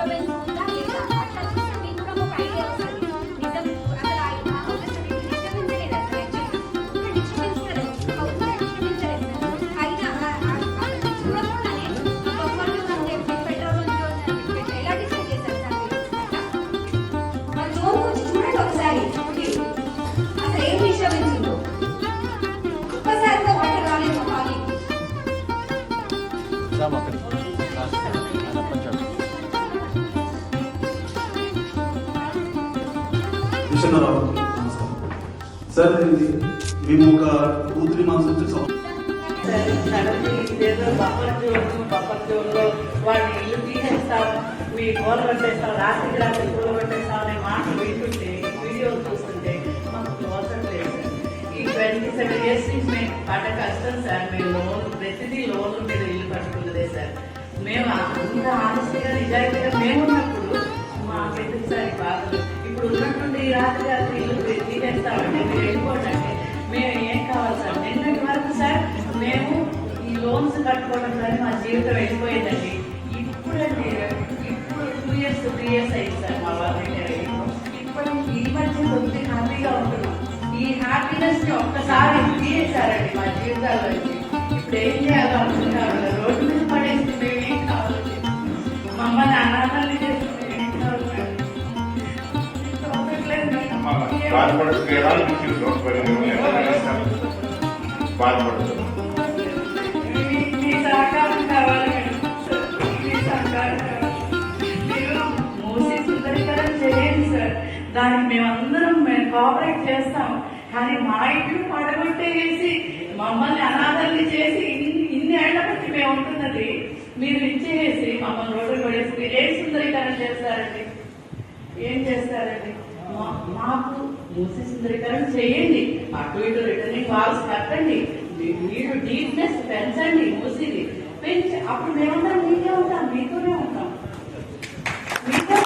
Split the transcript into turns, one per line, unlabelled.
Disturbance ఉందా లేదా అట్లా చూస్తే మీకు కూడా ఒక ఐడియా వస్తుంది. నిజం అసలు ఆ హౌసెస్ అనేది డిస్టర్బెన్స్ లేదు అసలు యాక్చువల్గా డిస్టర్బెన్స్ లేదు హౌస్ డిస్టర్బెన్స్ లేదు అయినా చూడకుండానే పెట్రోల్ ఎలా డిసైడ్ చేశారు సార్ మన జోన్ గురించి చూడండి ఒకసారి అసలు ఏం డిస్టర్బెన్స్ ఉందో ఒక్కసారిగా వాటర్ రాలేదు ఖాళీ
సార్ మేము ఒక 2-3 months నుంచి
వాడిని ఇల్లు తీసేస్తాం, మీ గోల పెట్టేస్తాం, రాత్రికి రాత్రి గోల పెట్టేస్తాం అనే మాట వింటుంటే వీడియోలు చూస్తుంటే మాకు అవసరం లేదు సార్. ఈ 27 years నుంచి మేము పడ్డ కష్టం సార్. మేము లోన్ ప్రతిదీ లోన్ల మీద ఇల్లు కట్టుకున్నదే సార్. మేము అంత ఆలస్యంగా నిజాయితీగా మేమున్నప్పుడు మాకెందుకు సార్ ఈ బాధలు. ఇప్పుడు ఉన్నటువంటి రాత్రి రాత్రి ఇల్లు తీసేస్తామంటే మీరు వెళ్ళిపోండి. మేము ఏం కావాలి సార్? నిన్నటి వరకు సార్ మేము ఈ లోన్స్ కట్టుకోవడం కానీ మా జీవితం వెళ్ళిపోయిందండి. ఇప్పుడండి ఇప్పుడు 2 years 3 years అయింది సార్ మా వాళ్ళ. ఇప్పుడు ఈ మధ్య కొద్ది హ్యాపీగా ఉంటున్నాం. ఈ హ్యాపీనెస్ ని ఒక్కసారి తీసేశారండి మా జీవితాల్లో. ఇప్పుడు ఏం చేయాలో అనుకుంటారు. రోడ్డు మీద పడేసి మేము ఏం కావాలి? మమ్మల్ని అనాథాన్ని చేస్తుంది ఏం కావాలి సార్? మీ సహకారం కావాలి. మీ సహకారం మీరు మూసి సుందరీకరణ చేయండి సార్. దానికి మేమందరం కోఆపరేట్ చేస్తాం. కానీ మా ఇంట్లో పడగొట్టేసి మమ్మల్ని అనాథల్ని చేసి ఇన్ని ఏళ్ల బట్టి మేము ఉంటున్నది మీరు ఇచ్చేసి మమ్మల్ని రోడ్డు పడేసి మీరు ఏం సుందరీకరణ చేస్తారండి? ఏం చేస్తారండి? మాకు మూసి సుందరీకరణ చేయండి. అటు ఇటు రిటర్నింగ్ వాల్స్ కట్టండి, నీరు డీప్నెస్ పెంచండి, మూసిది పెంచి అప్పుడు మేమందరం మీకే ఉంటాం, మీతోనే ఉంటాం. మీతో